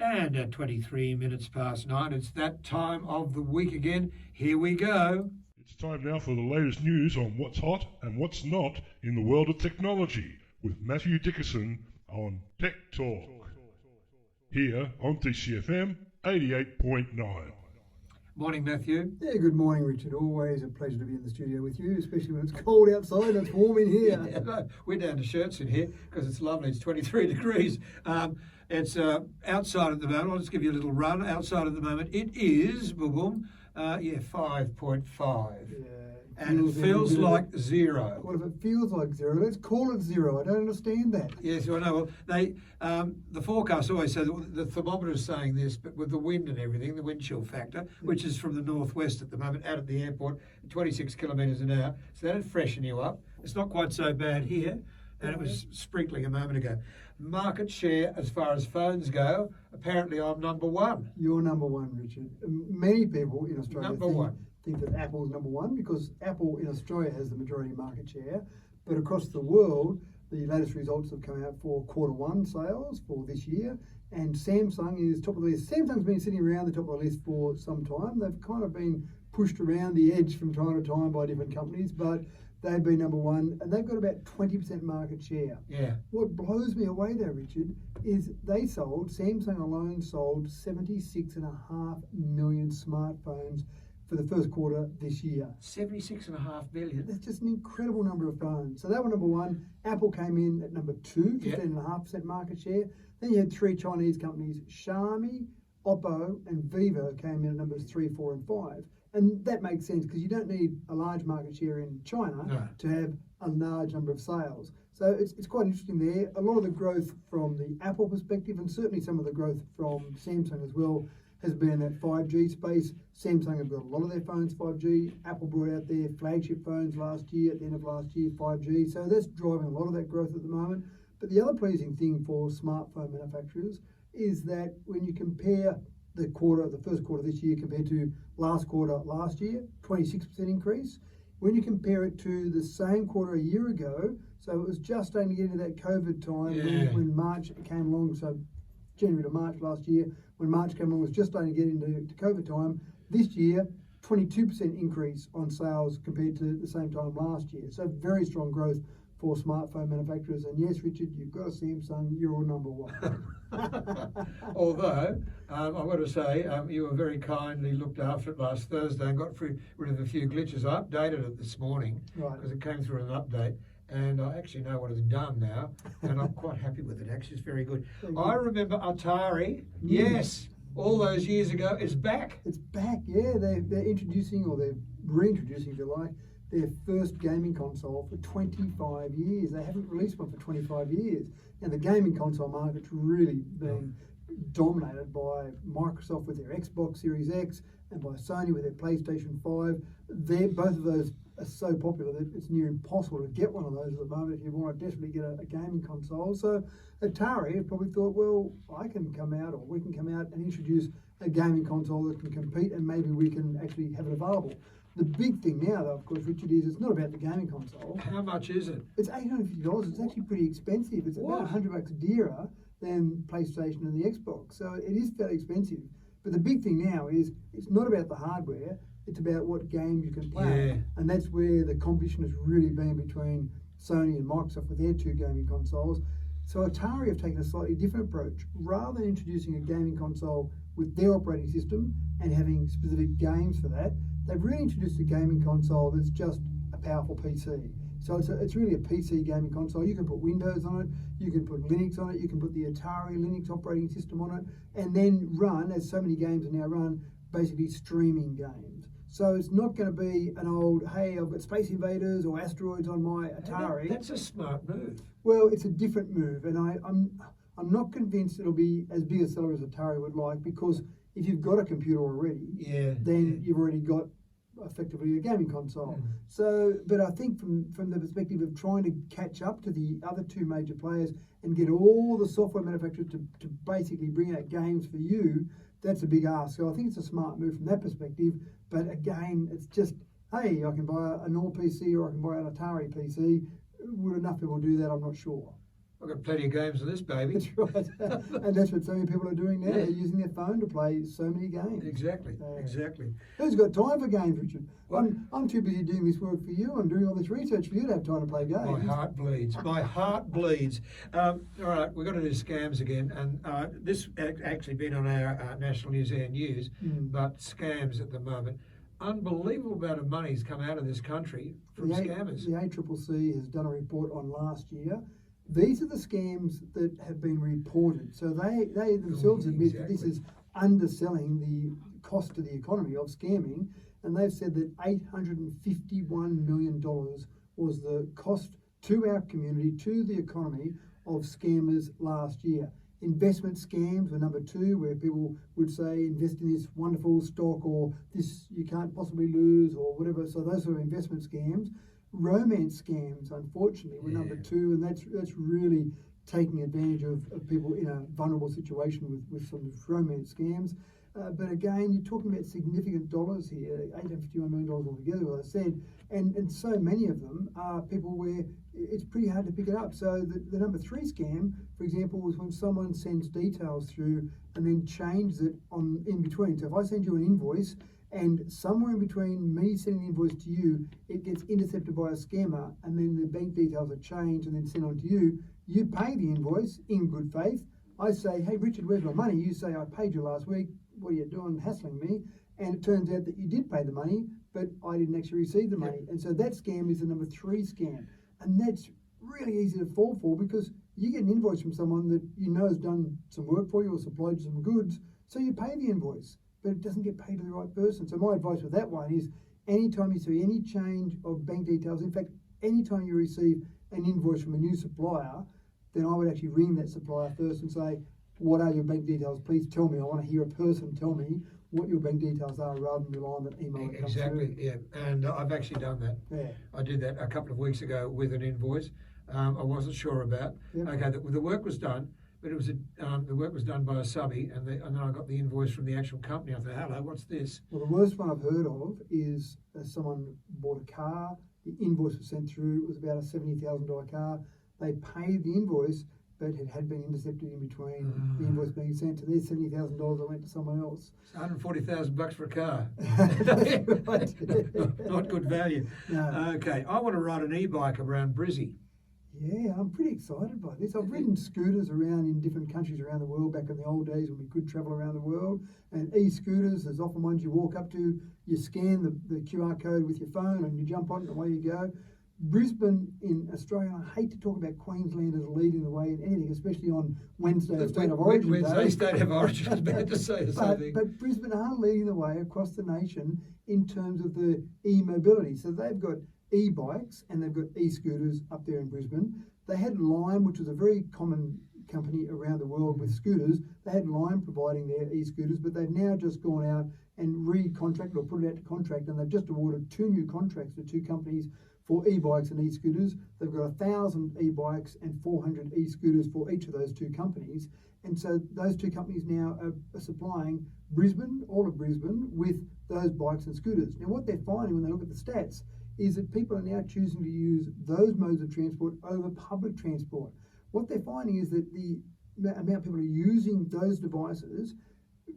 And at 23 minutes past 9, it's that time of the week again. Here we go. It's time now for the latest news on what's hot and what's not in the world of technology with Matthew Dickerson on Tech Talk. Here on TCFM 88.9. Morning, Matthew. Yeah, good morning, Richard. Always a pleasure to be in the studio with you, especially when it's cold outside and it's warm in here. Yeah, no, we're down to shirts in here because it's lovely. It's 23 degrees. It's outside at the moment. I'll just give you a little run. Outside at the moment, it is, boom, 5.5. Yeah, And it feels like zero. What if it feels like zero? Let's call it zero. I don't understand that. Yes, I know. Well, the forecast always says the thermometer is saying this, but with the wind and everything, the wind chill factor, which is from the northwest at the moment, out at the airport, 26 kilometres an hour, so that'll freshen you up. It's not quite so bad here, and it was sprinkling a moment ago. Market share as far as phones go, apparently I'm number one. You're number one, Richard. Many people in Australia think that Apple's number one because Apple in Australia has the majority market share, but across the world, the latest results have come out for quarter one sales for this year, and Samsung is top of the list. Samsung's been sitting around the top of the list for some time. They've kind of been pushed around the edge from time to time by different companies, but they've been number one, and they've got about 20% market share. Yeah. What blows me away though, Richard, is Samsung alone sold 76.5 million smartphones for the first quarter this year. 76.5 million. That's just an incredible number of phones. So they were number one. Apple came in at number two, 15.5% market share. Then you had three Chinese companies, Xiaomi, Oppo, and Vivo came in at numbers 3, 4, and 5. And that makes sense because you don't need a large market share in China to have a large number of sales. So it's quite interesting there. A lot of the growth from the Apple perspective, and certainly some of the growth from Samsung as well, has been in that 5G space. Samsung have got a lot of their phones 5G. Apple brought out their flagship phones last year, at the end of last year, 5G. So that's driving a lot of that growth at the moment. But the other pleasing thing for smartphone manufacturers is that when you compare the first quarter this year compared to last quarter last year, 26% increase. When you compare it to the same quarter a year ago, so it was just starting to get into that COVID time when March came along, so January to March last year, when March came along, was just starting to get into COVID time. This year, 22% increase on sales compared to the same time last year. So very strong growth for smartphone manufacturers. And yes, Richard, you've got a Samsung, you're number one. Although, I've got to say, you were very kindly looked after it last Thursday and got rid of a few glitches. I updated it this morning because it came through an update. And I actually know what it's done now, and I'm quite happy with it. Actually, it's very good. I remember Atari. Yes, all those years ago. It's back. It's back. Yeah, they're introducing, or they're reintroducing, if you like, their first gaming console for 25 years. They haven't released one for 25 years. And the gaming console market's really been dominated by Microsoft with their Xbox Series X and by Sony with their PlayStation 5. Both of those are so popular that it's near impossible to get one of those at the moment if you want to desperately get a gaming console. So Atari have probably thought, well, we can come out and introduce a gaming console that can compete, and maybe we can actually have it available. The big thing now, though, of course, Richard, is it's not about the gaming console. How much is it? It's $850. It's actually pretty expensive. It's about $100 dearer than PlayStation and the Xbox. So it is fairly expensive. But the big thing now is it's not about the hardware. It's about what games you can play. Yeah. And that's where the competition has really been between Sony and Microsoft with their two gaming consoles. So Atari have taken a slightly different approach. Rather than introducing a gaming console with their operating system and having specific games for that, they've really introduced a gaming console that's just a powerful PC. So it's really a PC gaming console. You can put Windows on it, you can put Linux on it, you can put the Atari Linux operating system on it, and then run, as so many games are now run, basically streaming games. So it's not going to be an old, hey, I've got Space Invaders or Asteroids on my Atari. That's a smart move. Well, it's a different move, and I'm not convinced it'll be as big a seller as Atari would like, because if you've got a computer already, then you've already got effectively a gaming console. So, but I think from the perspective of trying to catch up to the other two major players and get all the software manufacturers to basically bring out games for you, that's a big ask. So I think it's a smart move from that perspective. But again, it's just, hey, I can buy a normal PC or I can buy an Atari PC. Would enough people do that? I'm not sure. I've got plenty of games on this baby. That's right. And that's what so many people are doing now. Yeah. They're using their phone to play so many games. Exactly, exactly. Who's got time for games, Richard? What? I'm too busy doing this work for you. I'm doing all this research for you to have time to play games. My heart bleeds. My heart bleeds. All right, we've got to do scams again, and this actually been on our National News Air News, but scams at the moment. Unbelievable amount of money's come out of this country from scammers. The ACCC has done a report on last year. These are the scams that have been reported. So they themselves admit that this is underselling the cost to the economy of scamming, and they've said that $851 million was the cost to our community, to the economy of scammers last year. Investment scams were number 2, where people would say invest in this wonderful stock or this you can't possibly lose or whatever. So those sort of investment scams. Romance scams, unfortunately, were number 2, and that's really taking advantage of people in a vulnerable situation with some romance scams. But again, you're talking about significant dollars here, $851 million altogether, as I said, and so many of them are people where it's pretty hard to pick it up. So the number 3 scam, for example, was when someone sends details through and then changes it in between. So if I send you an invoice, and somewhere in between me sending the invoice to you, it gets intercepted by a scammer, and then the bank details are changed and then sent on to you. You pay the invoice in good faith. I say, hey, Richard, where's my money? You say, I paid you last week. What are you doing hassling me? And it turns out that you did pay the money, but I didn't actually receive the money. And so that scam is the number 3 scam. And that's really easy to fall for, because you get an invoice from someone that you know has done some work for you or supplied you some goods, so you pay the invoice, but it doesn't get paid to the right person. So my advice with that one is, anytime you see any change of bank details, in fact, anytime you receive an invoice from a new supplier, then I would actually ring that supplier first and say, what are your bank details? Please tell me. I want to hear a person tell me what your bank details are, rather than rely on that email that comes Exactly, through. yeah. And I've actually done that. Yeah. I did that a couple of weeks ago with an invoice I wasn't sure about. Yep. Okay, the work was done, but it was the work was done by a subby, and then I got the invoice from the actual company. I thought, hello, what's this? Well, the worst one I've heard of is someone bought a car, the invoice was sent through, it was about a $70,000 car. They paid the invoice, but it had been intercepted in between the invoice being sent to their $70,000 that went to someone else. It's $140,000 for a car. Right. Not good value. No. Okay, I want to ride an e-bike around Brizzy. Yeah, I'm pretty excited by this. I've ridden scooters around in different countries around the world back in the old days when we could travel around the world. And e-scooters, there's often ones you walk up to, you scan the QR code with your phone and you jump on it and away you go. Brisbane in Australia, I hate to talk about Queenslanders leading the way in anything, especially on Wednesday, State of Origin Wednesday, Day. State of Origin, I was about to say the same thing. But Brisbane are leading the way across the nation in terms of the e-mobility. So they've got e-bikes and they've got e-scooters up there in Brisbane. They had Lime, which was a very common company around the world with scooters. They had Lime providing their e-scooters, but they've now just gone out and re-contracted or put it out to contract, and they've just awarded 2 new contracts to 2 companies for e-bikes and e-scooters. They've got 1,000 e-bikes and 400 e-scooters for each of those 2 companies. And so those 2 companies now are supplying Brisbane, all of Brisbane, with those bikes and scooters. Now what they're finding when they look at the stats is that people are now choosing to use those modes of transport over public transport. What they're finding is that the amount of people are using those devices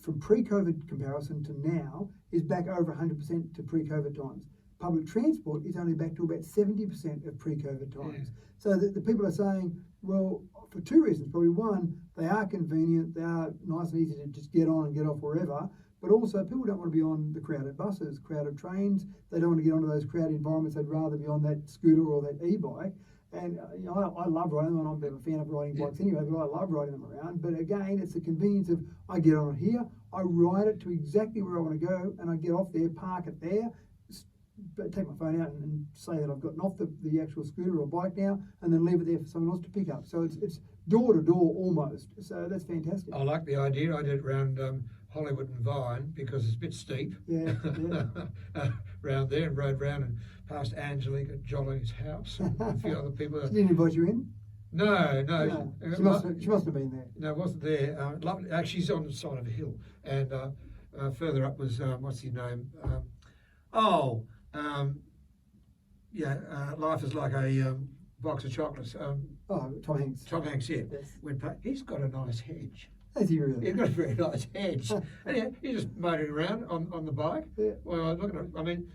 from pre-COVID comparison to now is back over 100% to pre-COVID times. Public transport is only back to about 70% of pre-COVID times. Yeah. So the people are saying, well, for 2 reasons. Probably one, they are convenient, they are nice and easy to just get on and get off wherever, but also people don't want to be on the crowded buses, crowded trains, they don't want to get onto those crowded environments, they'd rather be on that scooter or that e-bike. And you know, I love riding them, and I'm a bit of a fan of riding bikes anyway, but I love riding them around. But again, it's the convenience of, I get on it here, I ride it to exactly where I want to go, and I get off there, park it there, take my phone out and say that I've gotten off the actual scooter or bike now, and then leave it there for someone else to pick up. So it's door to door almost. So that's fantastic. I like the idea. I did it around Hollywood and Vine because it's a bit steep. Yeah. Round there, and rode round and past Angelica Jolie's house and a few other people. She didn't invite you in? No. She must have been there. No, it wasn't there. Lovely. Actually, she's on the side of a hill, and further up was what's his name? Life is like a box of chocolates. Oh, Tom Hanks. Tom Hanks, yeah. Yes. He's got a nice hedge. Has he really? He's got a very nice hedge. And yeah, he's just motoring around on the bike. Yeah. Well, look at it. I mean,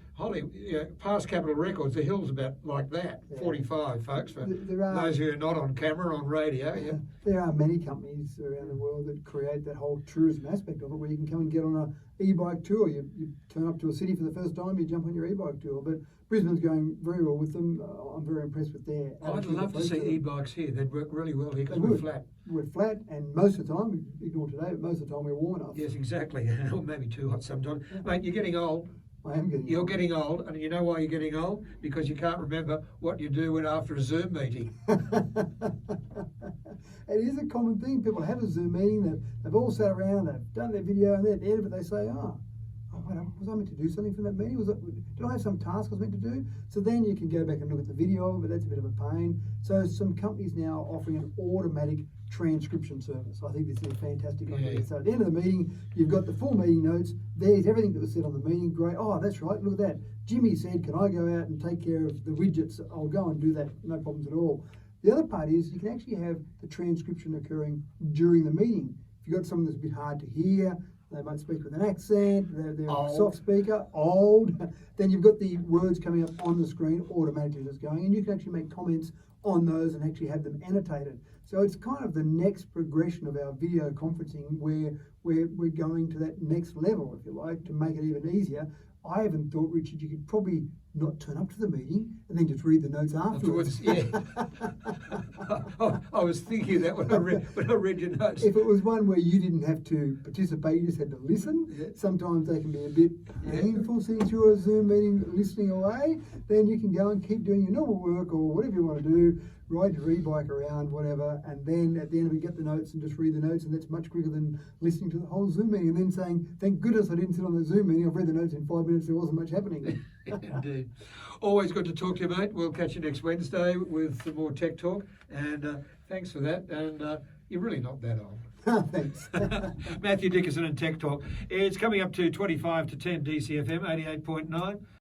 past Capitol records, the hill's about like that, Yeah. 45, folks, for There are- those who are not on camera, on radio. Yeah. There are many companies around the world that create that whole tourism aspect of it, where you can come and get on a e-bike tour. You turn up to a city for the first time, you jump on your e-bike tour. But Brisbane's going very well with them. I'm very impressed with their. I'd attitude love to approach see them. e-bikes here. They'd work really well here because They we're would. flat. We're flat, and most of the time, ignore today, but most of the time we're warm enough. Yes, exactly. Or maybe too hot sometimes. Mate, you're getting old. I am getting. You're getting old, and you know why you're getting old? Because you can't remember what you do after a Zoom meeting. It is a common thing. People have a Zoom meeting, they've all sat around, they've done their video, and then at the end of it they say, wait, was I meant to do something for that meeting? Did I have some task I was meant to do? So then you can go back and look at the video, but that's a bit of a pain. So some companies now are offering an automatic transcription service. I think this is a fantastic idea. Yeah. So at the end of the meeting, you've got the full meeting notes. There's everything that was said on the meeting. Great. Oh, that's right. Look at that. Jimmy said, can I go out and take care of the widgets? I'll go and do that. No problems at all. The other part is you can actually have the transcription occurring during the meeting. If you've got someone that's a bit hard to hear, they might speak with an accent, they're a Old. soft speaker, old, then you've got the words coming up on the screen automatically as it's going, and you can actually make comments on those and actually have them annotated. So it's kind of the next progression of our video conferencing where we're going to that next level, if you like, to make it even easier. I haven't thought, Richard, you could probably not turn up to the meeting and then just read the notes afterwards. Yeah. I was thinking that when I read your notes. If it was one where you didn't have to participate, you just had to listen, Yeah. sometimes they can be a bit painful sitting through a Zoom meeting, listening away. Then you can go and keep doing your normal work or whatever you want to do, ride your e-bike around, whatever, and then at the end of it, get the notes and just read the notes, and that's much quicker than listening to the whole Zoom meeting and then saying, thank goodness I didn't sit on the Zoom meeting, I've read the notes in 5 minutes, there wasn't much happening. Indeed. Always good to talk to you, mate. We'll catch you next Wednesday with some more tech talk. And thanks for that. And you're really not that old. Thanks. Matthew Dickinson and Tech Talk. It's coming up to 25 to 10 DCFM 88.9.